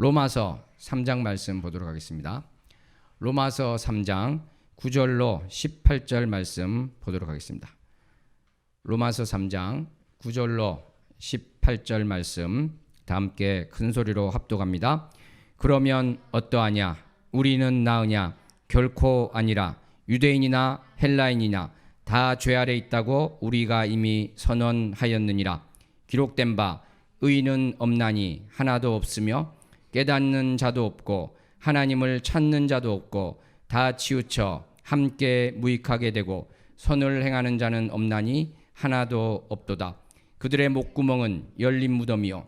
로마서 3장 말씀 보도록 하겠습니다. 로마서 3장 9절로 18절 말씀 보도록 하겠습니다. 로마서 3장 9절로 18절 말씀 다 함께 큰 소리로 합독합니다. 그러면 어떠하냐? 우리는 나으냐? 결코 아니라. 유대인이나 헬라인이나 다 죄 아래 있다고 우리가 이미 선언하였느니라. 기록된 바 의인은 없나니 하나도 없으며 깨닫는 자도 없고 하나님을 찾는 자도 없고 다 치우쳐 함께 무익하게 되고 선을 행하는 자는 없나니 하나도 없도다. 그들의 목구멍은 열린 무덤이요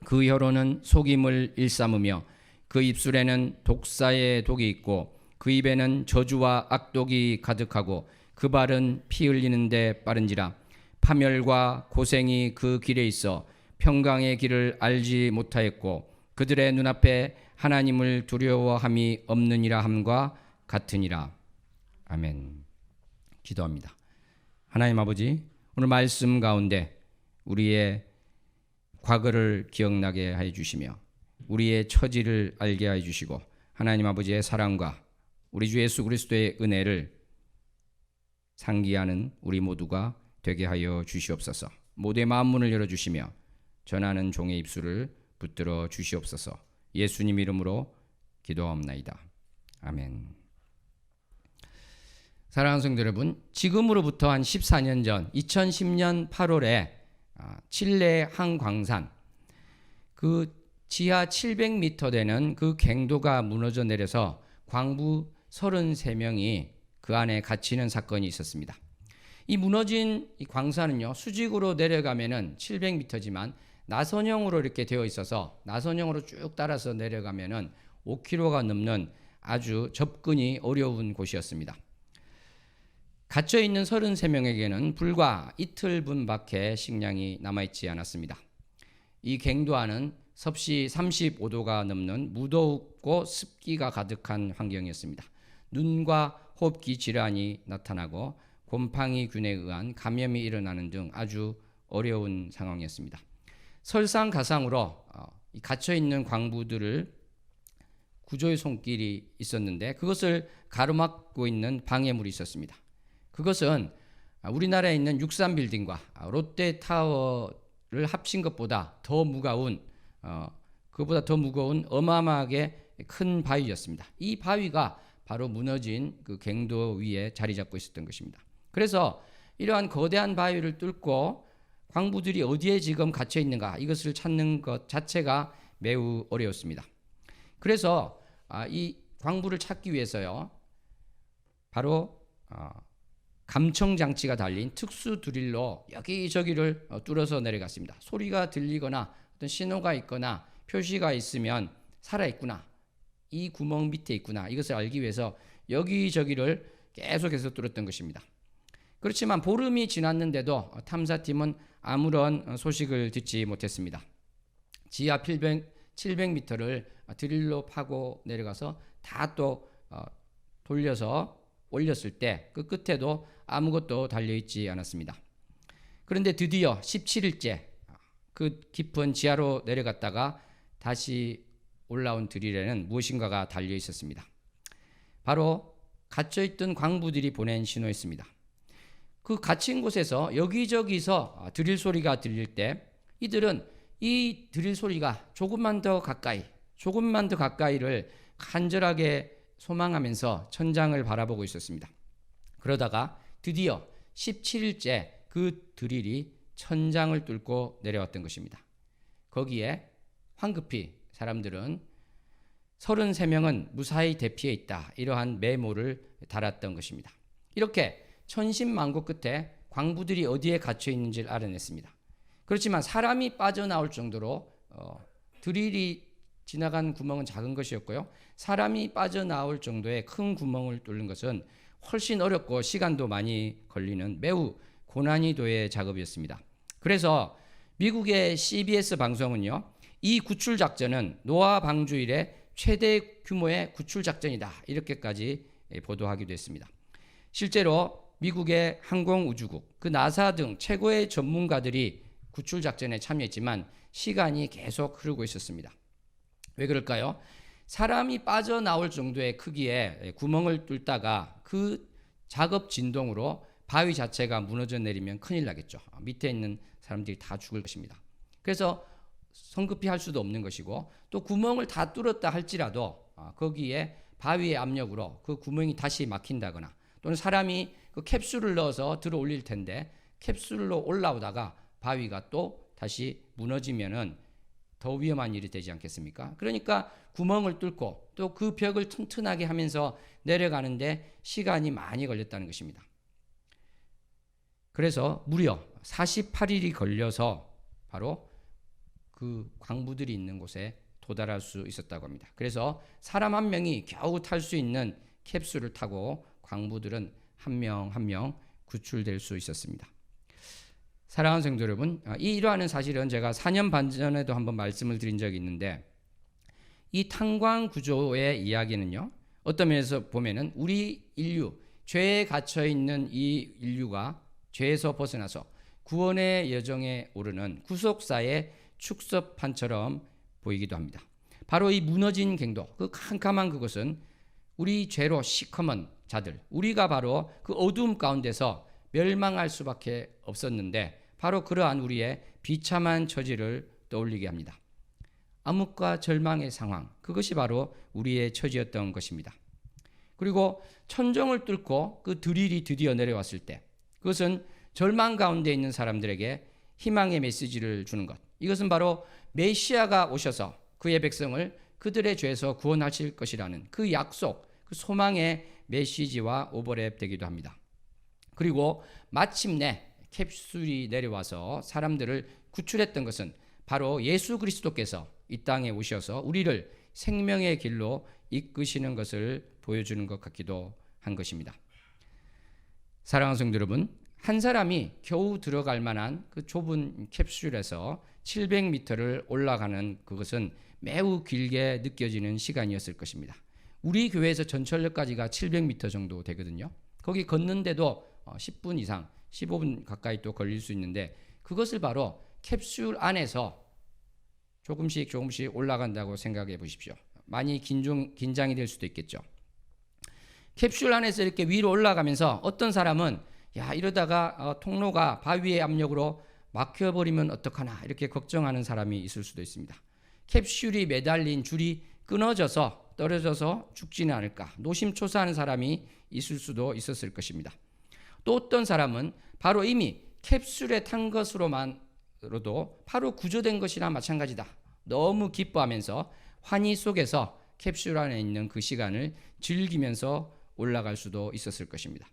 그 혀로는 속임을 일삼으며 그 입술에는 독사의 독이 있고 그 입에는 저주와 악독이 가득하고 그 발은 피 흘리는데 빠른지라. 파멸과 고생이 그 길에 있어 평강의 길을 알지 못하였고 그들의 눈앞에 하나님을 두려워함이 없느니라 함과 같으니라. 아멘. 기도합니다. 하나님 아버지, 오늘 말씀 가운데 우리의 과거를 기억나게 해 주시며 우리의 처지를 알게 해 주시고 하나님 아버지의 사랑과 우리 주 예수 그리스도의 은혜를 상기하는 우리 모두가 되게 하여 주시옵소서. 모두의 마음 문을 열어주시며 전하는 종의 입술을 붙들어 주시옵소서. 예수님 이름으로 기도하옵나이다. 아멘. 사랑하는 성도 여러분, 지금으로부터 한 14년 전 2010년 8월에 칠레 한 광산 그 지하 700m 되는 그 갱도가 무너져 내려서 광부 33명이 그 안에 갇히는 사건이 있었습니다. 이 무너진 이 광산은요, 수직으로 내려가면은 700m지만 나선형으로 이렇게 되어 있어서 나선형으로 쭉 따라서 내려가면은 5km가 넘는 아주 접근이 어려운 곳이었습니다. 갇혀 있는 33명에게는 불과 이틀분밖에 식량이 남아있지 않았습니다. 이 갱도 안은 섭씨 35도가 넘는 무덥고 습기가 가득한 환경이었습니다. 눈과 호흡기 질환이 나타나고 곰팡이균에 의한 감염이 일어나는 등 아주 어려운 상황이었습니다. 설상가상으로 갇혀있는 광부들을 구조의 손길이 있었는데 그것을 가로막고 있는 방해물이 있었습니다. 그것은 우리나라에 있는 63빌딩과 롯데타워를 합친 것보다 더 무거운 그보다 더 무거운 어마어마하게 큰 바위였습니다. 이 바위가 바로 무너진 그 갱도 위에 자리 잡고 있었던 것입니다. 그래서 이러한 거대한 바위를 뚫고 광부들이 어디에 지금 갇혀 있는가 이것을 찾는 것 자체가 매우 어려웠습니다. 그래서 이 광부를 찾기 위해서요, 바로 감청 장치가 달린 특수 드릴로 여기저기를 뚫어서 내려갔습니다. 소리가 들리거나 어떤 신호가 있거나 표시가 있으면 살아있구나, 이 구멍 밑에 있구나, 이것을 알기 위해서 여기저기를 계속해서 뚫었던 것입니다. 그렇지만 보름이 지났는데도 탐사팀은 아무런 소식을 듣지 못했습니다. 지하 700m를 드릴로 파고 내려가서 다 또 돌려서 올렸을 때 그 끝에도 아무것도 달려있지 않았습니다. 그런데 드디어 17일째 그 깊은 지하로 내려갔다가 다시 올라온 드릴에는 무엇인가가 달려 있었습니다. 바로 갇혀있던 광부들이 보낸 신호였습니다. 그 갇힌 곳에서 여기저기서 드릴 소리가 들릴 때 이들은 이 드릴 소리가 조금만 더 가까이를 간절하게 소망하면서 천장을 바라보고 있었습니다. 그러다가 드디어 17일째 그 드릴이 천장을 뚫고 내려왔던 것입니다. 거기에 황급히 사람들은 33명은 무사히 대피해 있다, 이러한 메모를 달았던 것입니다. 이렇게 천신만고 끝에 광부들이 어디에 갇혀 있는지를 알아냈습니다. 그렇지만 사람이 빠져나올 정도로 드릴이 지나간 구멍은 작은 것이었고요, 사람이 빠져나올 정도의 큰 구멍을 뚫는 것은 훨씬 어렵고 시간도 많이 걸리는 매우 고난이도의 작업이었습니다. 그래서 미국의 CBS 방송은요, 이 구출 작전은 노아 방주 이래 최대 규모의 구출 작전이다, 이렇게까지 보도하기도 했습니다. 실제로 미국의 항공우주국, 그 나사 등 최고의 전문가들이 구출 작전에 참여했지만 시간이 계속 흐르고 있었습니다. 왜 그럴까요? 사람이 빠져나올 정도의 크기의 구멍을 뚫다가 그 작업 진동으로 바위 자체가 무너져 내리면 큰일 나겠죠. 밑에 있는 사람들이 다 죽을 것입니다. 그래서 성급히 할 수도 없는 것이고, 또 구멍을 다 뚫었다 할지라도 거기에 바위의 압력으로 그 구멍이 다시 막힌다거나, 또는 사람이 그 캡슐을 넣어서 들어 올릴 텐데 캡슐로 올라오다가 바위가 또 다시 무너지면은 더 위험한 일이 되지 않겠습니까? 그러니까 구멍을 뚫고 또 그 벽을 튼튼하게 하면서 내려가는데 시간이 많이 걸렸다는 것입니다. 그래서 무려 48일이 걸려서 바로 그 광부들이 있는 곳에 도달할 수 있었다고 합니다. 그래서 사람 한 명이 겨우 탈 수 있는 캡슐을 타고 광부들은 한 명 한 명 구출될 수 있었습니다. 사랑하는 성도 여러분, 이 일화는 사실은 제가 4년 반 전에도 한번 말씀을 드린 적이 있는데, 이 탄광 구조의 이야기는요, 어떤 면에서 보면은 우리 인류, 죄에 갇혀 있는 이 인류가 죄에서 벗어나서 구원의 여정에 오르는 구속사의 축소판처럼 보이기도 합니다. 바로 이 무너진 갱도, 그 캄캄한 그것은 우리 죄로 시커먼 자들, 우리가 바로 그 어두움 가운데서 멸망할 수밖에 없었는데, 바로 그러한 우리의 비참한 처지를 떠올리게 합니다. 암흑과 절망의 상황, 그것이 바로 우리의 처지였던 것입니다. 그리고 천정을 뚫고 그 드릴이 드디어 내려왔을 때, 그것은 절망 가운데 있는 사람들에게 희망의 메시지를 주는 것, 이것은 바로 메시아가 오셔서 그의 백성을 그들의 죄에서 구원하실 것이라는 그 약속, 그 소망의 메시지와 오버랩 되기도 합니다. 그리고 마침내 캡슐이 내려와서 사람들을 구출했던 것은 바로 예수 그리스도께서 이 땅에 오셔서 우리를 생명의 길로 이끄시는 것을 보여주는 것 같기도 한 것입니다. 사랑하는 성도 여러분, 한 사람이 겨우 들어갈 만한 그 좁은 캡슐에서 700m를 올라가는 그것은 매우 길게 느껴지는 시간이었을 것입니다. 우리 교회에서 전철역까지가 700m 정도 되거든요. 거기 걷는데도 10분 이상, 15분 가까이 또 걸릴 수 있는데, 그것을 바로 캡슐 안에서 조금씩 올라간다고 생각해 보십시오. 많이 긴장이 될 수도 있겠죠. 캡슐 안에서 이렇게 위로 올라가면서 어떤 사람은 이러다가 통로가 바위의 압력으로 막혀버리면 어떡하나 이렇게 걱정하는 사람이 있을 수도 있습니다. 캡슐이 매달린 줄이 끊어져서 떨어져서 죽지는 않을까 노심초사하는 사람이 있을 수도 있었을 것입니다. 또 어떤 사람은 바로 이미 캡슐에 탄 것으로만으로도 바로 구조된 것이나 마찬가지다, 너무 기뻐하면서 환희 속에서 캡슐 안에 있는 그 시간을 즐기면서 올라갈 수도 있었을 것입니다.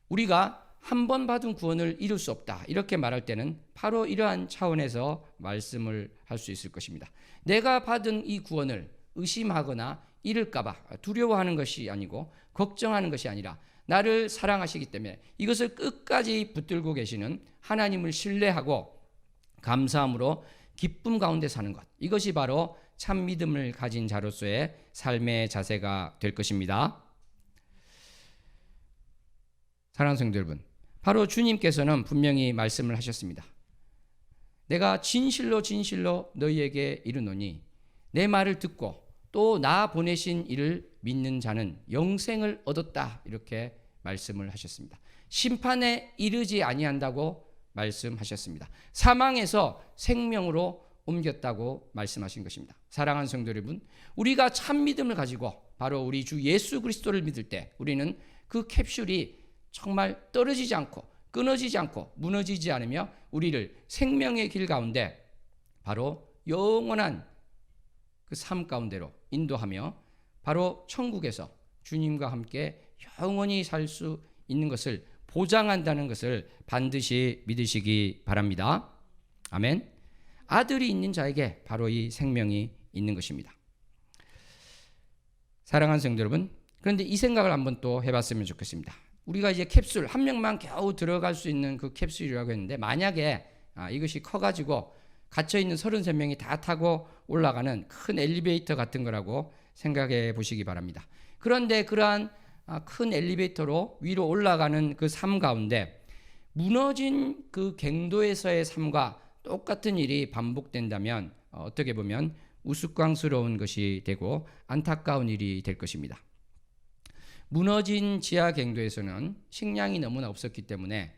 우리가 한 번 받은 구원을 이룰 수 없다 이렇게 말할 때는 바로 이러한 차원에서 말씀을 할 수 있을 것입니다. 내가 받은 이 구원을 의심하거나 잃을까봐 두려워하는 것이 아니고 걱정하는 것이 아니라, 나를 사랑하시기 때문에 이것을 끝까지 붙들고 계시는 하나님을 신뢰하고 감사함으로 기쁨 가운데 사는 것, 이것이 바로 참 믿음을 가진 자로서의 삶의 자세가 될 것입니다. 사랑하는 성도 여러분, 바로 주님께서는 분명히 말씀을 하셨습니다. 내가 진실로 너희에게 이르노니 내 말을 듣고 또 나 보내신 이를 믿는 자는 영생을 얻었다, 이렇게 말씀을 하셨습니다. 심판에 이르지 아니한다고 말씀하셨습니다. 사망에서 생명으로 옮겼다고 말씀하신 것입니다. 사랑하는 성도 여러분, 우리가 참 믿음을 가지고 바로 우리 주 예수 그리스도를 믿을 때 우리는 그 캡슐이 정말 떨어지지 않고 끊어지지 않고 무너지지 않으며 우리를 생명의 길 가운데 바로 영원한 그 삶 가운데로 인도하며 바로 천국에서 주님과 함께 영원히 살 수 있는 것을 보장한다는 것을 반드시 믿으시기 바랍니다. 아멘. 아들이 있는 자에게 바로 이 생명이 있는 것입니다. 사랑하는 성도 여러분, 그런데 이 생각을 한번 또 해봤으면 좋겠습니다. 우리가 이제 캡슐 한 명만 겨우 들어갈 수 있는 그 캡슐이라고 했는데, 만약에 이것이 커가지고 갇혀있는 33명이 다 타고 올라가는 큰 엘리베이터 같은 거라고 생각해 보시기 바랍니다. 그런데 그러한 큰 엘리베이터로 위로 올라가는 그 삶 가운데 무너진 그 갱도에서의 삶과 똑같은 일이 반복된다면 어떻게 보면 우스꽝스러운 것이 되고 안타까운 일이 될 것입니다. 무너진 지하 갱도에서는 식량이 너무나 없었기 때문에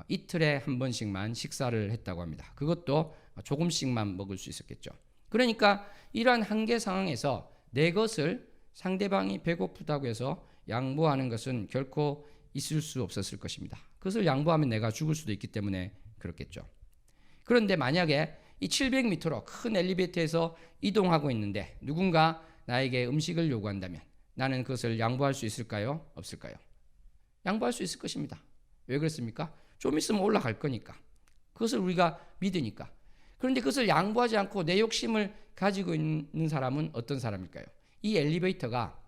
이틀에 한 번씩만 식사를 했다고 합니다. 그것도 조금씩만 먹을 수 있었겠죠. 그러니까 이러한 한계 상황에서 내 것을 상대방이 배고프다고 해서 양보하는 것은 결코 있을 수 없었을 것입니다. 그것을 양보하면 내가 죽을 수도 있기 때문에 그렇겠죠. 그런데 만약에 이 700m로 큰 엘리베이터에서 이동하고 있는데 누군가 나에게 음식을 요구한다면 나는 그것을 양보할 수 있을까요? 없을까요? 양보할 수 있을 것입니다. 왜 그렇습니까? 좀 있으면 올라갈 거니까. 그것을 우리가 믿으니까. 그런데 그것을 양보하지 않고 내 욕심을 가지고 있는 사람은 어떤 사람일까요? 이 엘리베이터가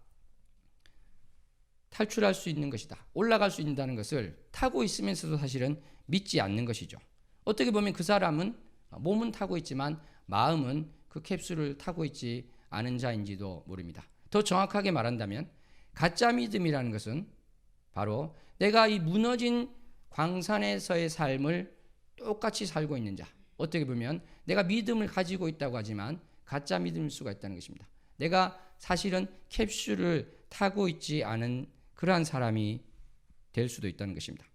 탈출할 수 있는 것이다, 올라갈 수 있다는 것을 타고 있으면서도 사실은 믿지 않는 것이죠. 어떻게 보면 그 사람은 몸은 타고 있지만 마음은 그 캡슐을 타고 있지 않은 자인지도 모릅니다. 더 정확하게 말한다면 가짜 믿음이라는 것은 바로 내가 이 무너진 광산에서의 삶을 똑같이 살고 있는 자, 어떻게 보면 내가 믿음을 가지고 있다고 하지만 가짜 믿음일 수가 있다는 것입니다. 내가 사실은 캡슐을 타고 있지 않은 그러한 사람이 될 수도 있다는 것입니다.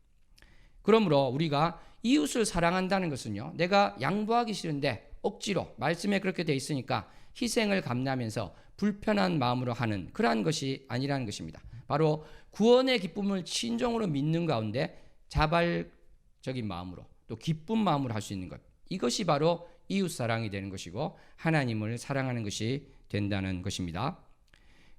그러므로 우리가 이웃을 사랑한다는 것은요, 내가 양보하기 싫은데 억지로 말씀에 그렇게 돼 있으니까 희생을 감내하면서 불편한 마음으로 하는 그러한 것이 아니라는 것입니다. 바로 구원의 기쁨을 진정으로 믿는 가운데 자발적인 마음으로 또 기쁜 마음으로 할 수 있는 것, 이것이 바로 이웃 사랑이 되는 것이고 하나님을 사랑하는 것이 된다는 것입니다.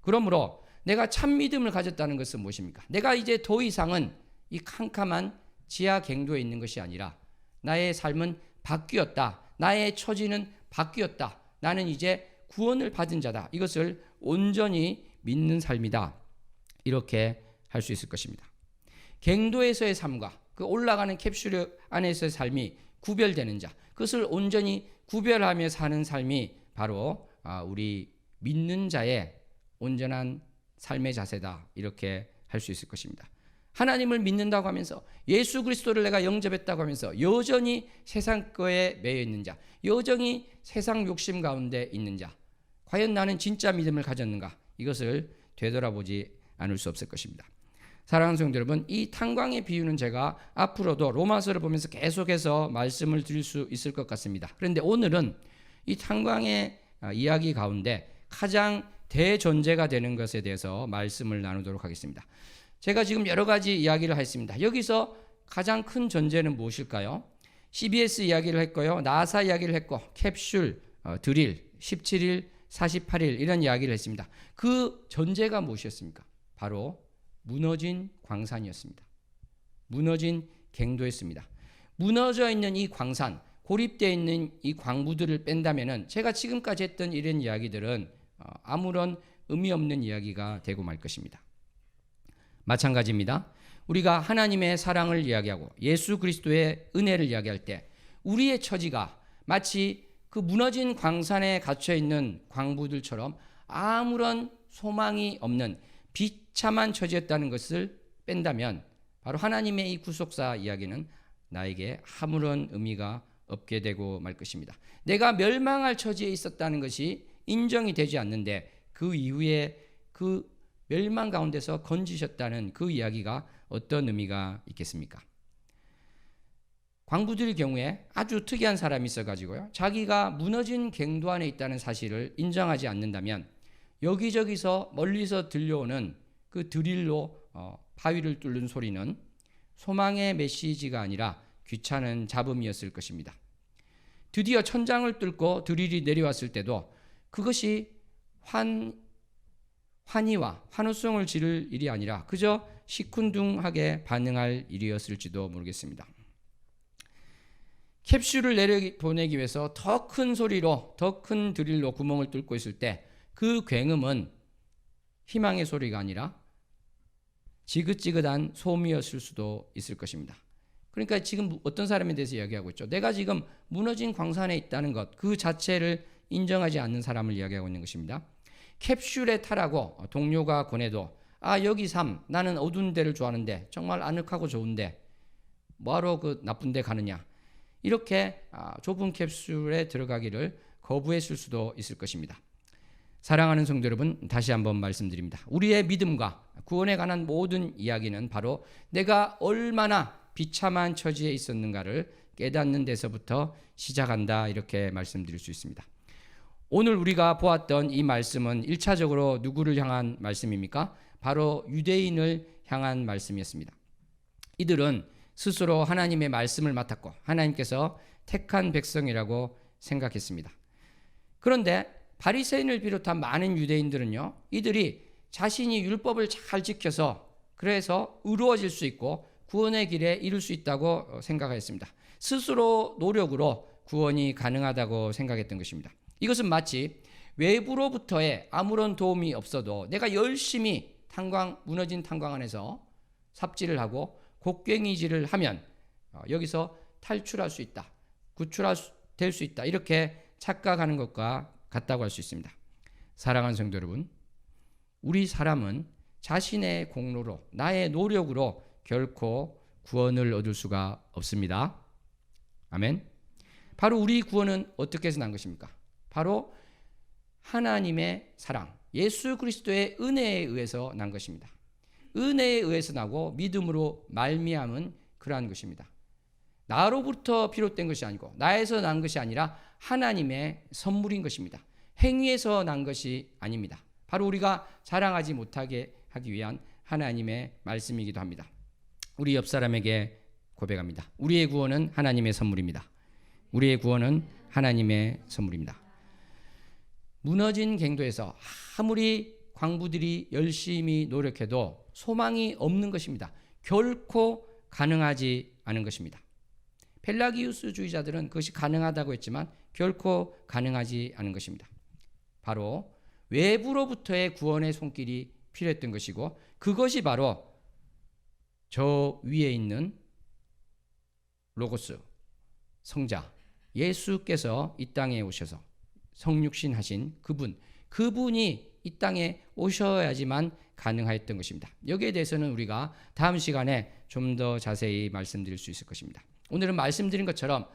그러므로 내가 참 믿음을 가졌다는 것은 무엇입니까? 내가 이제 더 이상은 이 캄캄한 지하 갱도에 있는 것이 아니라 나의 삶은 바뀌었다. 나의 처지는 바뀌었다. 나는 이제 구원을 받은 자다. 이것을 온전히 믿는 삶이다. 이렇게 할 수 있을 것입니다. 갱도에서의 삶과 그 올라가는 캡슐 안에서의 삶이 구별되는 자, 그것을 온전히 구별하며 사는 삶이 바로 우리 믿는 자의 온전한 삶의 자세다. 이렇게 할 수 있을 것입니다. 하나님을 믿는다고 하면서 예수 그리스도를 내가 영접했다고 하면서 여전히 세상 거에 매여 있는 자, 여전히 세상 욕심 가운데 있는 자, 과연 나는 진짜 믿음을 가졌는가? 이것을 되돌아보지 않을 수 없을 것입니다. 사랑하는 성도 여러분, 이 탄광의 비유는 제가 앞으로도 로마서를 보면서 계속해서 말씀을 드릴 수 있을 것 같습니다. 그런데 오늘은 이 탄광의 이야기 가운데 가장 대존재가 되는 것에 대해서 말씀을 나누도록 하겠습니다. 제가 지금 여러 가지 이야기를 했습니다. 여기서 가장 큰 존재는 무엇일까요? CBS 이야기를 했고요, 나사 이야기를 했고, 캡슐, 드릴, 17일, 48일 이런 이야기를 했습니다. 그 존재가 무엇이었습니까? 바로 무너진 광산이었습니다. 무너진 갱도였습니다. 무너져 있는 이 광산, 고립되어 있는 이 광부들을 뺀다면은 제가 지금까지 했던 이런 이야기들은 아무런 의미 없는 이야기가 되고 말 것입니다. 마찬가지입니다. 우리가 하나님의 사랑을 이야기하고 예수 그리스도의 은혜를 이야기할 때 우리의 처지가 마치 그 무너진 광산에 갇혀 있는 광부들처럼 아무런 소망이 없는 비참한 처지였다는 것을 뺀다면 바로 하나님의 이 구속사 이야기는 나에게 아무런 의미가 없게 되고 말 것입니다. 내가 멸망할 처지에 있었다는 것이 인정이 되지 않는데 그 이후에 그 멸망 가운데서 건지셨다는 그 이야기가 어떤 의미가 있겠습니까? 광부들의 경우에 아주 특이한 사람이 있어가지고요, 자기가 무너진 갱도 안에 있다는 사실을 인정하지 않는다면 여기저기서 멀리서 들려오는 그 드릴로 바위를 뚫는 소리는 소망의 메시지가 아니라 귀찮은 잡음이었을 것입니다. 드디어 천장을 뚫고 드릴이 내려왔을 때도 그것이 환희와 환호성을 지를 일이 아니라 그저 시큰둥하게 반응할 일이었을지도 모르겠습니다. 캡슐을 내려보내기 위해서 더 큰 소리로, 더 큰 드릴로 구멍을 뚫고 있을 때 그 굉음은 희망의 소리가 아니라 지긋지긋한 소음이었을 수도 있을 것입니다. 그러니까 지금 어떤 사람에 대해서 이야기하고 있죠. 내가 지금 무너진 광산에 있다는 것, 그 자체를 인정하지 않는 사람을 이야기하고 있는 것입니다. 캡슐에 타라고 동료가 권해도 여기 삶, 나는 어두운 데를 좋아하는데 정말 아늑하고 좋은데 뭐하러 그 나쁜 데 가느냐, 이렇게 좁은 캡슐에 들어가기를 거부했을 수도 있을 것입니다. 사랑하는 성도 여러분, 다시 한번 말씀드립니다. 우리의 믿음과 구원에 관한 모든 이야기는 바로 내가 얼마나 비참한 처지에 있었는가를 깨닫는 데서부터 시작한다, 이렇게 말씀드릴 수 있습니다. 오늘 우리가 보았던 이 말씀은 1차적으로 누구를 향한 말씀입니까? 바로 유대인을 향한 말씀이었습니다. 이들은 스스로 하나님의 말씀을 맡았고 하나님께서 택한 백성이라고 생각했습니다. 그런데 바리새인을 비롯한 많은 유대인들은요, 이들이 자신이 율법을 잘 지켜서 그래서 의로워질 수 있고 구원의 길에 이룰 수 있다고 생각했습니다. 스스로 노력으로 구원이 가능하다고 생각했던 것입니다. 이것은 마치 외부로부터의 아무런 도움이 없어도 내가 열심히 무너진 탄광 안에서 삽질을 하고 곡괭이질을 하면 여기서 탈출할 수 있다, 될 수 있다, 이렇게 착각하는 것과 같다고 할 수 있습니다. 사랑하는 성도 여러분, 우리 사람은 자신의 공로로, 나의 노력으로 결코 구원을 얻을 수가 없습니다. 아멘. 바로 우리 구원은 어떻게 해서 난 것입니까? 바로 하나님의 사랑, 예수 그리스도의 은혜에 의해서 난 것입니다. 은혜에 의해서 나고 믿음으로 말미암은 그러한 것입니다. 나로부터 비롯된 것이 아니고 나에서 난 것이 아니라 하나님의 선물인 것입니다. 행위에서 난 것이 아닙니다. 바로 우리가 자랑하지 못하게 하기 위한 하나님의 말씀이기도 합니다. 우리 옆 사람에게 고백합니다. 우리의 구원은 하나님의 선물입니다. 우리의 구원은 하나님의 선물입니다. 무너진 갱도에서 아무리 광부들이 열심히 노력해도 소망이 없는 것입니다. 결코 가능하지 않은 것입니다. 펠라기우스주의자들은 그것이 가능하다고 했지만 결코 가능하지 않은 것입니다. 바로 외부로부터의 구원의 손길이 필요했던 것이고, 그것이 바로 저 위에 있는 로고스, 성자 예수께서 이 땅에 오셔서 성육신 하신 그분이 이 땅에 오셔야지만 가능하였던 것입니다. 여기에 대해서는 우리가 다음 시간에 좀 더 자세히 말씀드릴 수 있을 것입니다. 오늘은 말씀드린 것처럼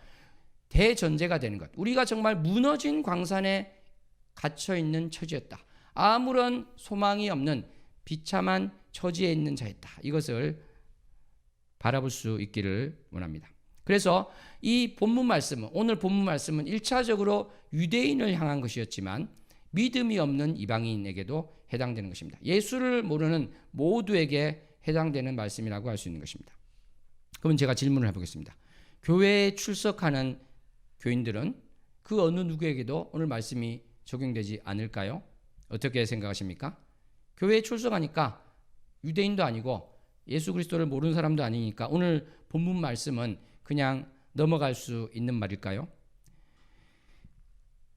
대전제가 되는 것, 우리가 정말 무너진 광산에 갇혀있는 처지였다, 아무런 소망이 없는 비참한 처지에 있는 자였다, 이것을 바라볼 수 있기를 원합니다. 그래서 이 본문 말씀은, 오늘 본문 말씀은 1차적으로 유대인을 향한 것이었지만 믿음이 없는 이방인에게도 해당되는 것입니다. 예수를 모르는 모두에게 해당되는 말씀이라고 할 수 있는 것입니다. 그럼 제가 질문을 해보겠습니다. 교회에 출석하는 교인들은 그 어느 누구에게도 오늘 말씀이 적용되지 않을까요? 어떻게 생각하십니까? 교회에 출석하니까 유대인도 아니고 예수 그리스도를 모르는 사람도 아니니까 오늘 본문 말씀은 그냥 넘어갈 수 있는 말일까요?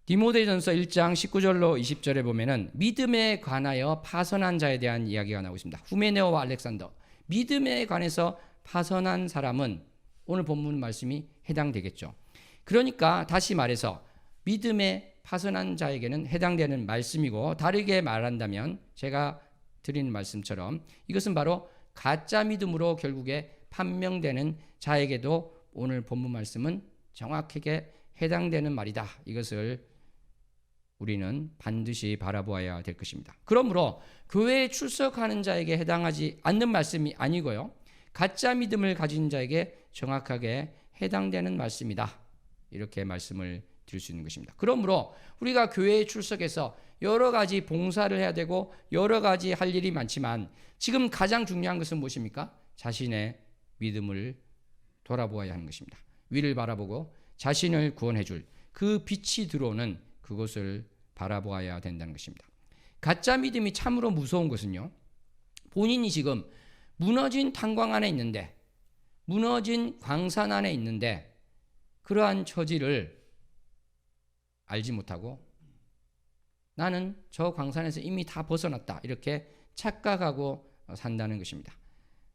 디모데전서 1장 19절로 20절에 보면은 믿음에 관하여 파선한 자에 대한 이야기가 나오고 있습니다. 후메네오와 알렉산더, 믿음에 관해서 파선한 사람은 오늘 본문 말씀이 해당되겠죠. 그러니까 다시 말해서 믿음에 파선한 자에게는 해당되는 말씀이고, 다르게 말한다면 제가 드리는 말씀처럼 이것은 바로 가짜 믿음으로 결국에 판명되는 자에게도 오늘 본문 말씀은 정확하게 해당되는 말이다, 이것을 우리는 반드시 바라보아야 될 것입니다. 그러므로 교회에 출석하는 자에게 해당하지 않는 말씀이 아니고요, 가짜 믿음을 가진 자에게 정확하게 해당되는 말씀이다, 이렇게 말씀을 드릴 수 있는 것입니다. 그러므로 우리가 교회에 출석해서 여러 가지 봉사를 해야 되고 여러 가지 할 일이 많지만 지금 가장 중요한 것은 무엇입니까? 자신의 믿음을 돌아보아야 하는 것입니다. 위를 바라보고 자신을 구원해 줄 그 빛이 들어오는 그것을 바라보아야 된다는 것입니다. 가짜 믿음이 참으로 무서운 것은요, 본인이 지금 무너진 탄광 안에 있는데, 무너진 광산 안에 있는데 그러한 처지를 알지 못하고 나는 저 광산에서 이미 다 벗어났다, 이렇게 착각하고 산다는 것입니다.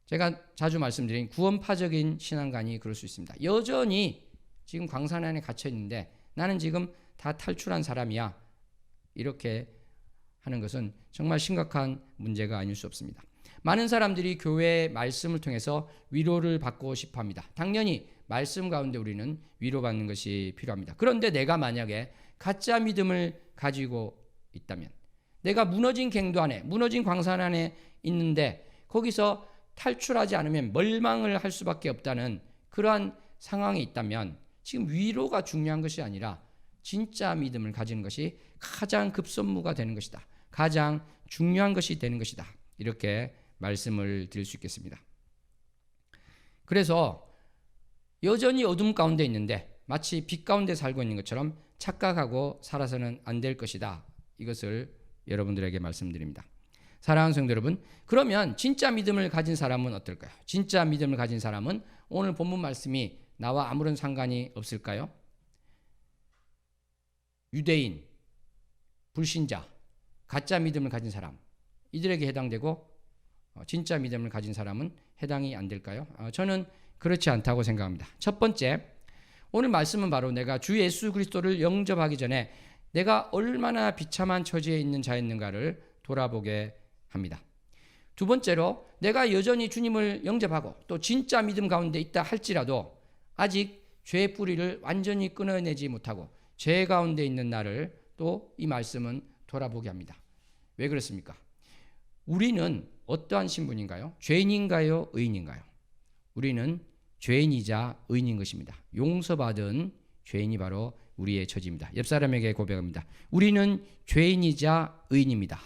제가 자주 말씀드린 구원파적인 신앙관이 그럴 수 있습니다. 여전히 지금 광산 안에 갇혀 있는데 나는 지금 다 탈출한 사람이야, 이렇게 하는 것은 정말 심각한 문제가 아닐 수 없습니다. 많은 사람들이 교회의 말씀을 통해서 위로를 받고 싶어 합니다. 당연히 말씀 가운데 우리는 위로받는 것이 필요합니다. 그런데 내가 만약에 가짜 믿음을 가지고 있다면, 내가 무너진 갱도 안에, 무너진 광산 안에 있는데 거기서 탈출하지 않으면 멸망을 할 수밖에 없다는 그러한 상황에 있다면 지금 위로가 중요한 것이 아니라 진짜 믿음을 가지는 것이 가장 급선무가 되는 것이다. 가장 중요한 것이 되는 것이다. 이렇게 말씀을 드릴 수 있겠습니다. 그래서 여전히 어둠 가운데 있는데 마치 빛 가운데 살고 있는 것처럼 착각하고 살아서는 안 될 것이다. 이것을 여러분들에게 말씀드립니다. 사랑하는 성도 여러분, 그러면 진짜 믿음을 가진 사람은 어떨까요? 진짜 믿음을 가진 사람은 오늘 본문 말씀이 나와 아무런 상관이 없을까요? 유대인, 불신자, 가짜 믿음을 가진 사람, 이들에게 해당되고 진짜 믿음을 가진 사람은 해당이 안 될까요? 저는 그렇지 않다고 생각합니다. 첫 번째, 오늘 말씀은 바로 내가 주 예수 그리스도를 영접하기 전에 내가 얼마나 비참한 처지에 있는 자였는가를 돌아보게 합니다. 두 번째로, 내가 여전히 주님을 영접하고 또 진짜 믿음 가운데 있다 할지라도 아직 죄의 뿌리를 완전히 끊어내지 못하고 죄 가운데 있는 나를 또 이 말씀은 돌아보게 합니다. 왜 그렇습니까? 우리는 어떠한 신분인가요? 죄인인가요? 의인인가요? 우리는 죄인이자 의인인 것입니다. 용서받은 죄인이 바로 우리의 처지입니다. 옆 사람에게 고백합니다. 우리는 죄인이자 의인입니다.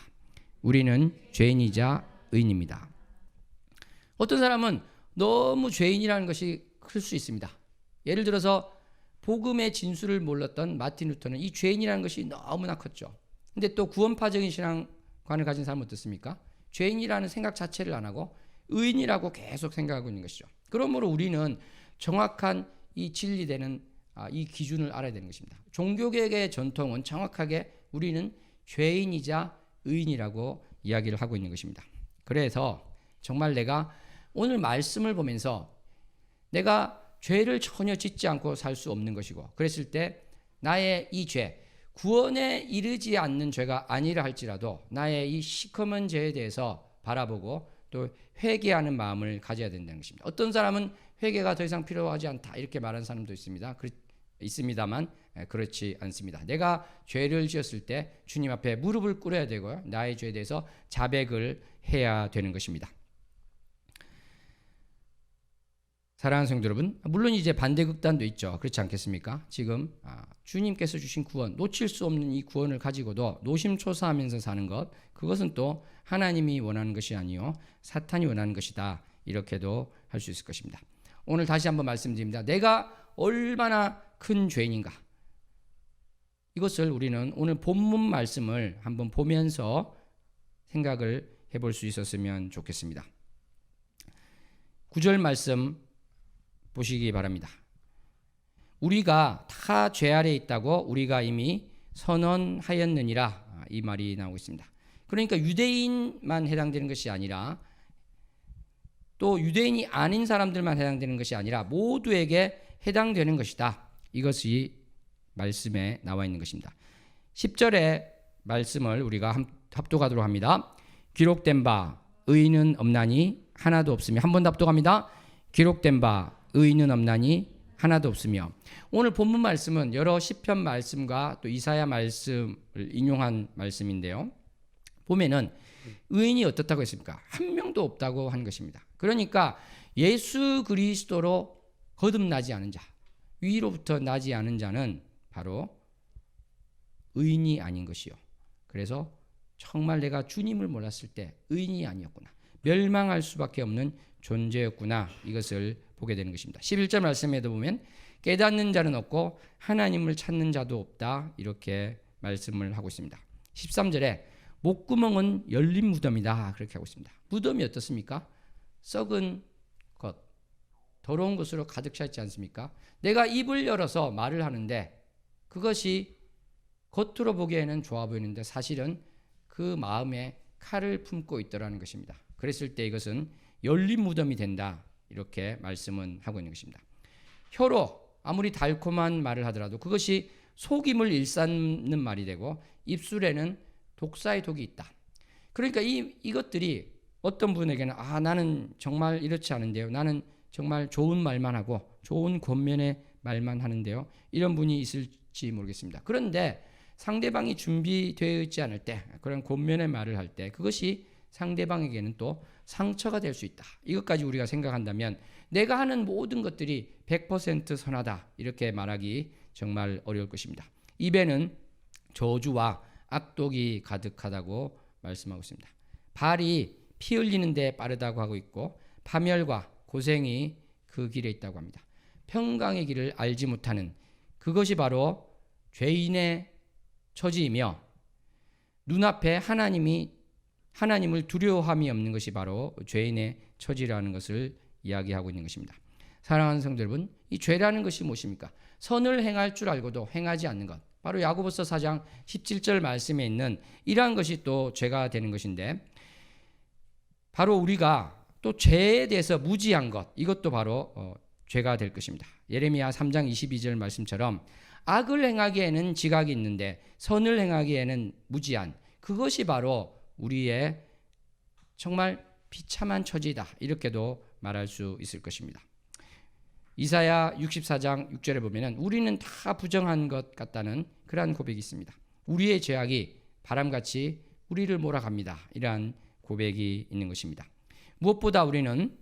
우리는 죄인이자 의인입니다. 어떤 사람은 너무 죄인이라는 것이 클 수 있습니다. 예를 들어서 복음의 진수를 몰랐던 마틴 루터는 이 죄인이라는 것이 너무나 컸죠. 근데 또 구원파적인 신앙관을 가진 사람은 어떻습니까? 죄인이라는 생각 자체를 안 하고 의인이라고 계속 생각하고 있는 것이죠. 그러므로 우리는 정확한 이 진리되는 이 기준을 알아야 되는 것입니다. 종교개혁의 전통은 정확하게 우리는 죄인이자 의인이라고 이야기를 하고 있는 것입니다. 그래서 정말 내가 오늘 말씀을 보면서 내가 죄를 전혀 짓지 않고 살 수 없는 것이고, 그랬을 때 나의 이 죄, 구원에 이르지 않는 죄가 아니라 할지라도 나의 이 시커먼 죄에 대해서 바라보고 또 회개하는 마음을 가져야 된다는 것입니다. 어떤 사람은 회개가 더 이상 필요하지 않다 이렇게 말하는 사람도 있습니다만 그렇지 않습니다. 내가 죄를 지었을 때 주님 앞에 무릎을 꿇어야 되고요. 나의 죄에 대해서 자백을 해야 되는 것입니다. 사랑하는 성도 여러분, 물론 이제 반대 극단도 있죠. 그렇지 않겠습니까? 지금 주님께서 주신 구원, 놓칠 수 없는 이 구원을 가지고도 노심초사하면서 사는 것, 그것은 또 하나님이 원하는 것이 아니요 사탄이 원하는 것이다. 이렇게도 할 수 있을 것입니다. 오늘 다시 한번 말씀드립니다. 내가 얼마나 큰 죄인인가. 이것을 우리는 오늘 본문 말씀을 한번 보면서 생각을 해볼 수 있었으면 좋겠습니다. 9절 말씀 보시기 바랍니다. 우리가 다 죄 아래 있다고 우리가 이미 선언하였느니라, 이 말이 나오고 있습니다. 그러니까 유대인만 해당되는 것이 아니라 또 유대인이 아닌 사람들만 해당되는 것이 아니라 모두에게 해당되는 것이다. 이것이 말씀에 나와 있는 것입니다. 10절의 말씀을 우리가 합독하도록 합니다. 기록된 바 의인은 없나니 하나도 없으며, 한 번 더 합독합니다. 기록된 바 의인은 없나니 하나도 없으며. 오늘 본문 말씀은 여러 시편 말씀과 또 이사야 말씀을 인용한 말씀인데요. 보면은 의인이 어떻다고 했습니까? 한 명도 없다고 한 것입니다. 그러니까 예수 그리스도로 거듭나지 않은 자, 위로부터 나지 않은 자는 바로 의인이 아닌 것이요. 그래서 정말 내가 주님을 몰랐을 때 의인이 아니었구나, 멸망할 수밖에 없는 존재였구나, 이것을 보게 되는 것입니다. 11절 말씀에도 보면 깨닫는 자는 없고 하나님을 찾는 자도 없다, 이렇게 말씀을 하고 있습니다. 13절에 목구멍은 열린 무덤이다, 그렇게 하고 있습니다. 무덤이 어떻습니까? 썩은 것, 더러운 것으로 가득 차 있지 않습니까? 내가 입을 열어서 말을 하는데 그것이 겉으로 보기에는 좋아 보이는데 사실은 그 마음에 칼을 품고 있더라는 것입니다. 그랬을 때 이것은 열린 무덤이 된다, 이렇게 말씀은 하고 있는 것입니다. 혀로 아무리 달콤한 말을 하더라도 그것이 속임을 일삼는 말이 되고 입술에는 독사의 독이 있다. 그러니까 이것들이 어떤 분에게는 나는 정말 이렇지 않은데요, 나는 정말 좋은 말만 하고 좋은 권면의 말만 하는데요, 이런 분이 있을지 있을지 모르겠습니다. 그런데 상대방이 준비되어 있지 않을 때, 그런 권면의 말을 할 때 그것이 상대방에게는 또 상처가 될 수 있다. 이것까지 우리가 생각한다면 내가 하는 모든 것들이 100% 선하다 이렇게 말하기 정말 어려울 것입니다. 입에는 저주와 악독이 가득하다고 말씀하고 있습니다. 발이 피 흘리는 데 빠르다고 하고 있고 파멸과 고생이 그 길에 있다고 합니다. 평강의 길을 알지 못하는 그것이 바로 죄인의 처지이며 눈앞에 하나님을 두려워함이 없는 것이 바로 죄인의 처지라는 것을 이야기하고 있는 것입니다. 사랑하는 성도 여러분, 이 죄라는 것이 무엇입니까? 선을 행할 줄 알고도 행하지 않는 것. 바로 야고보서 4장 17절 말씀에 있는 이러한 것이 또 죄가 되는 것인데, 바로 우리가 또 죄에 대해서 무지한 것, 이것도 바로 죄가 될 것입니다. 예레미야 3장 22절 말씀처럼 악을 행하기에는 지각이 있는데 선을 행하기에는 무지한, 그것이 바로 우리의 정말 비참한 처지다 이렇게도 말할 수 있을 것입니다. 이사야 64장 6절에 보면 우리는 다 부정한 것 같다는 그러한 고백이 있습니다. 우리의 죄악이 바람같이 우리를 몰아갑니다. 이러한 고백이 있는 것입니다. 무엇보다 우리는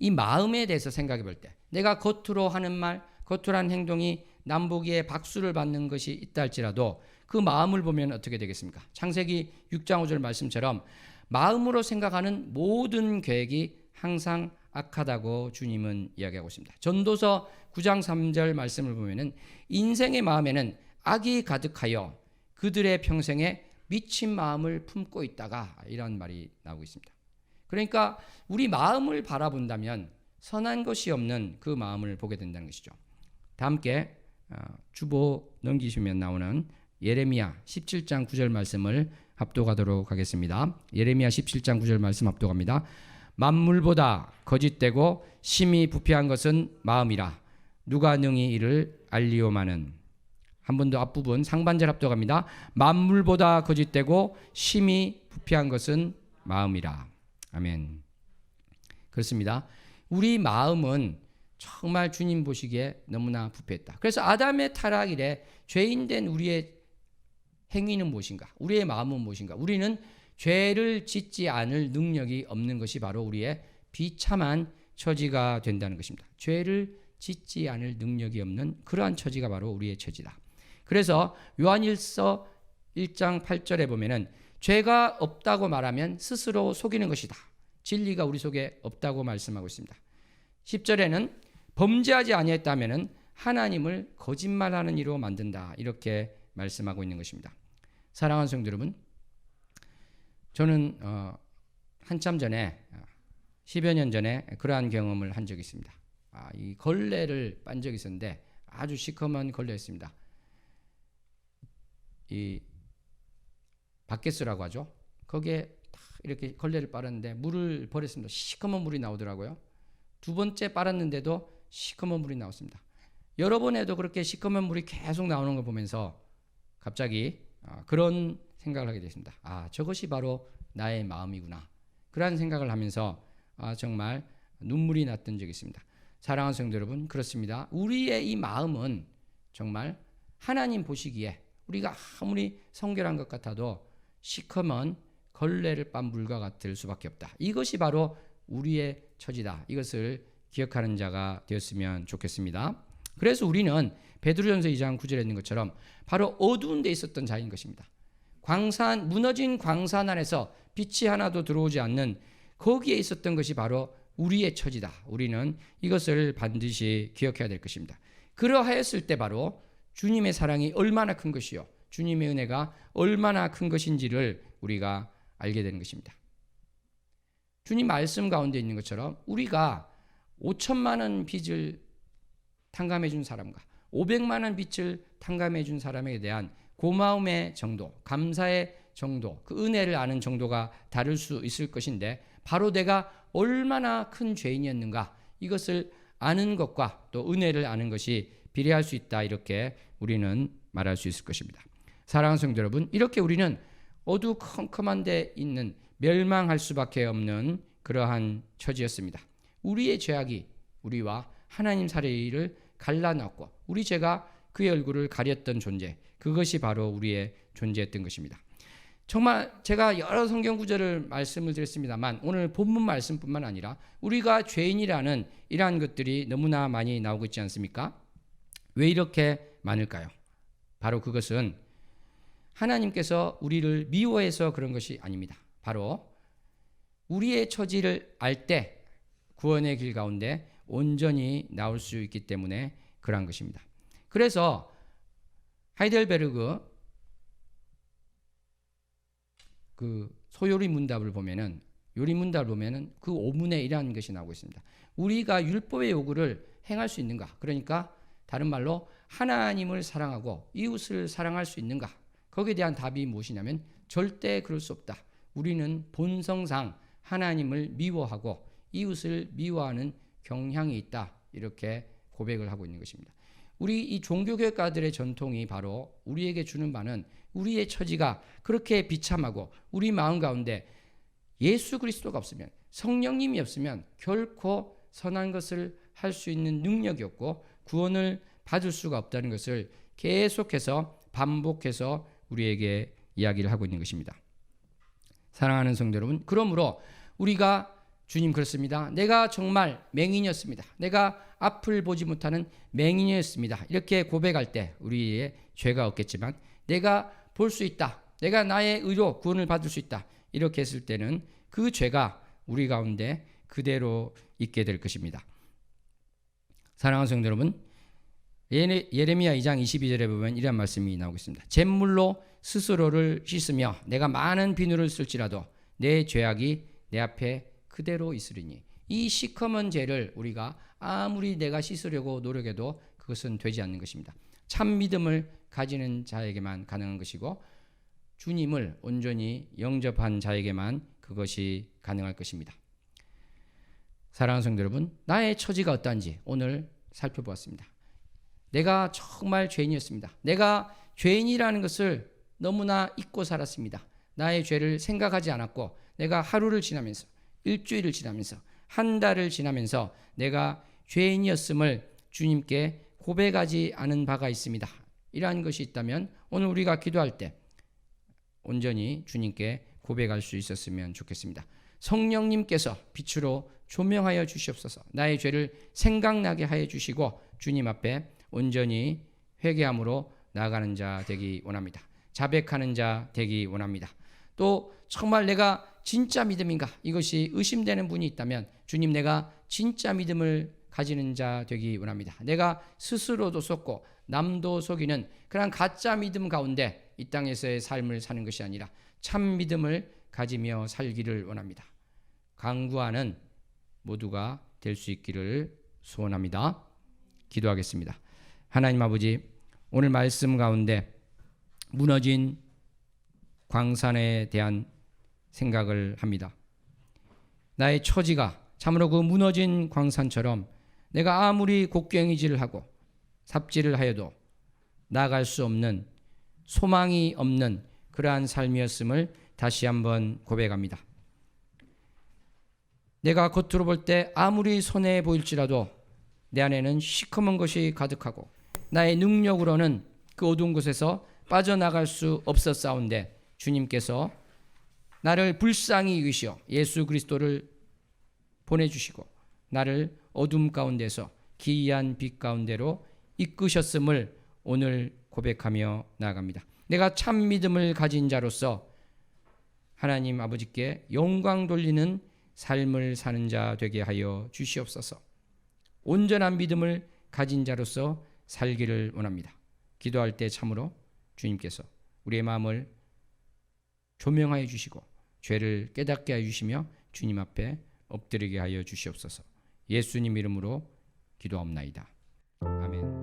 이 마음에 대해서 생각해 볼 때, 내가 겉으로 하는 말, 겉으로 하는 행동이 남보기에 박수를 받는 것이 있다 할지라도 그 마음을 보면 어떻게 되겠습니까? 창세기 6장 5절 말씀처럼 마음으로 생각하는 모든 계획이 항상 악하다고 주님은 이야기하고 있습니다. 전도서 9장 3절 말씀을 보면은 인생의 마음에는 악이 가득하여 그들의 평생에 미친 마음을 품고 있다가 이런 말이 나오고 있습니다. 그러니까 우리 마음을 바라본다면 선한 것이 없는 그 마음을 보게 된다는 것이죠. 다 함께 주보 넘기시면 나오는 예레미야 17장 9절 말씀을 합독하도록 하겠습니다. 예레미야 17장 9절 말씀 합독합니다. 만물보다 거짓되고 심히 부패한 것은 마음이라 누가 능히 이를 알리오마는. 한 번 더 앞부분 상반절 합독합니다. 만물보다 거짓되고 심히 부패한 것은 마음이라. 아멘. 그렇습니다. 우리 마음은 정말 주님 보시기에 너무나 부패했다. 그래서 아담의 타락 이래 죄인된 우리의 행위는 무엇인가? 우리의 마음은 무엇인가? 우리는 죄를 짓지 않을 능력이 없는 것이 바로 우리의 비참한 처지가 된다는 것입니다. 죄를 짓지 않을 능력이 없는 그러한 처지가 바로 우리의 처지다. 그래서 요한일서 1장 8절에 보면은 죄가 없다고 말하면 스스로 속이는 것이다. 진리가 우리 속에 없다고 말씀하고 있습니다. 10절에는 범죄하지 아니했다면은 하나님을 거짓말하는 이로 만든다. 이렇게 말씀하고 있는 것입니다. 사랑하는 성도 여러분, 저는 한참 전에 10여 년 전에 그러한 경험을 한 적이 있습니다. 이 걸레를 빤 적이 있었는데 아주 시커먼 걸레였습니다. 이 바켓스라고 하죠. 거기에 이렇게 걸레를 빨았는데 물을 버렸습니다. 시커먼 물이 나오더라고요. 두 번째 빨았는데도 시커먼 물이 나왔습니다. 여러 번 해도 그렇게 시커먼 물이 계속 나오는 걸 보면서 갑자기 그런 생각을 하게 됐습니다. 저것이 바로 나의 마음이구나. 그런 생각을 하면서 정말 눈물이 났던 적이 있습니다. 사랑하는 성도 여러분, 그렇습니다. 우리의 이 마음은 정말 하나님 보시기에 우리가 아무리 성결한 것 같아도 시커먼 걸레를 빤 물과 같을 수밖에 없다. 이것이 바로 우리의 처지다. 이것을 기억하는 자가 되었으면 좋겠습니다. 그래서 우리는 베드로전서 2장 9절에 있는 것처럼 바로 어두운 데 있었던 자인 것입니다. 무너진 광산 안에서 빛이 하나도 들어오지 않는 거기에 있었던 것이 바로 우리의 처지다. 우리는 이것을 반드시 기억해야 될 것입니다. 그러하였을 때 바로 주님의 사랑이 얼마나 큰 것이요, 주님의 은혜가 얼마나 큰 것인지를 우리가 알게 되는 것입니다. 주님 말씀 가운데 있는 것처럼 우리가 5천만 원 빚을 탕감해 준 사람과 500만 원 빚을 탕감해 준 사람에 대한 고마움의 정도, 감사의 정도, 그 은혜를 아는 정도가 다를 수 있을 것인데 바로 내가 얼마나 큰 죄인이었는가, 이것을 아는 것과 또 은혜를 아는 것이 비례할 수 있다. 이렇게 우리는 말할 수 있을 것입니다. 사랑하는 성도 여러분, 이렇게 우리는 어두컴컴한 데 있는 멸망할 수밖에 없는 그러한 처지였습니다. 우리의 죄악이 우리와 하나님 사이를 갈라놨고 우리 죄가 그의 얼굴을 가렸던 존재, 그것이 바로 우리의 존재였던 것입니다. 정말 제가 여러 성경 구절을 말씀을 드렸습니다만 오늘 본문 말씀뿐만 아니라 우리가 죄인이라는 이러한 것들이 너무나 많이 나오고 있지 않습니까? 왜 이렇게 많을까요? 바로 그것은 하나님께서 우리를 미워해서 그런 것이 아닙니다. 바로 우리의 처지를 알 때 구원의 길 가운데 온전히 나올 수 있기 때문에 그러한 것입니다. 그래서 하이델베르그 그 소요리 문답을 보면은 그 오문에 이러한 것이 나오고 있습니다. 우리가 율법의 요구를 행할 수 있는가? 그러니까 다른 말로 하나님을 사랑하고 이웃을 사랑할 수 있는가? 거기에 대한 답이 무엇이냐면 절대 그럴 수 없다. 우리는 본성상 하나님을 미워하고 이웃을 미워하는 경향이 있다. 이렇게 고백을 하고 있는 것입니다. 우리 이 종교교육가들의 전통이 바로 우리에게 주는 바는 우리의 처지가 그렇게 비참하고 우리 마음 가운데 예수 그리스도가 없으면, 성령님이 없으면 결코 선한 것을 할 수 있는 능력이 없고 구원을 받을 수가 없다는 것을 계속해서 반복해서 우리에게 이야기를 하고 있는 것입니다. 사랑하는 성도 여러분, 그러므로 우리가 주님 그렇습니다. 내가 정말 맹인이었습니다. 내가 앞을 보지 못하는 맹인이었습니다. 이렇게 고백할 때 우리의 죄가 없겠지만 내가 볼 수 있다. 내가 나의 의로 구원을 받을 수 있다. 이렇게 했을 때는 그 죄가 우리 가운데 그대로 있게 될 것입니다. 사랑하는 성도 여러분, 예레미야 2장 22절에 보면 이런 말씀이 나오고 있습니다. 잿물로 스스로를 씻으며 내가 많은 비누를 쓸지라도 내 죄악이 내 앞에 그대로 있으리니, 이 시커먼 죄를 우리가 아무리 내가 씻으려고 노력해도 그것은 되지 않는 것입니다. 참 믿음을 가지는 자에게만 가능한 것이고 주님을 온전히 영접한 자에게만 그것이 가능할 것입니다. 사랑하는 성도 여러분, 나의 처지가 어떠한지 오늘 살펴보았습니다. 내가 정말 죄인이었습니다. 내가 죄인이라는 것을 너무나 잊고 살았습니다. 나의 죄를 생각하지 않았고 내가 하루를 지나면서, 일주일을 지나면서, 한 달을 지나면서 내가 죄인이었음을 주님께 고백하지 않은 바가 있습니다. 이러한 것이 있다면 오늘 우리가 기도할 때 온전히 주님께 고백할 수 있었으면 좋겠습니다. 성령님께서 빛으로 조명하여 주시옵소서. 나의 죄를 생각나게 하여 주시고 주님 앞에 온전히 회개함으로 나아가는 자 되기 원합니다. 자백하는 자 되기 원합니다. 또 정말 내가 진짜 믿음인가? 이것이 의심되는 분이 있다면 주님, 내가 진짜 믿음을 가지는 자 되기 원합니다. 내가 스스로도 속고 남도 속이는 그런 가짜 믿음 가운데 이 땅에서의 삶을 사는 것이 아니라 참 믿음을 가지며 살기를 원합니다. 간구하는 모두가 될 수 있기를 소원합니다. 기도하겠습니다. 하나님 아버지, 오늘 말씀 가운데 무너진 광산에 대한 생각을 합니다. 나의 처지가 참으로 그 무너진 광산처럼 내가 아무리 곡괭이질을 하고 삽질을 하여도 나아갈 수 없는, 소망이 없는 그러한 삶이었음을 다시 한번 고백합니다. 내가 겉으로 볼 때 아무리 손해 보일지라도 내 안에는 시커먼 것이 가득하고 나의 능력으로는 그 어두운 곳에서 빠져나갈 수 없었사온데 주님께서 나를 불쌍히 여기시어 예수 그리스도를 보내주시고 나를 어둠 가운데서 기이한 빛 가운데로 이끄셨음을 오늘 고백하며 나아갑니다. 내가 참 믿음을 가진 자로서 하나님 아버지께 영광 돌리는 삶을 사는 자 되게 하여 주시옵소서. 온전한 믿음을 가진 자로서 살기를 원합니다. 기도할 때 참으로 주님께서 우리의 마음을 조명하여 주시고 죄를 깨닫게 하여 주시며 주님 앞에 엎드리게 하여 주시옵소서. 예수님 이름으로 기도합나이다. 아멘.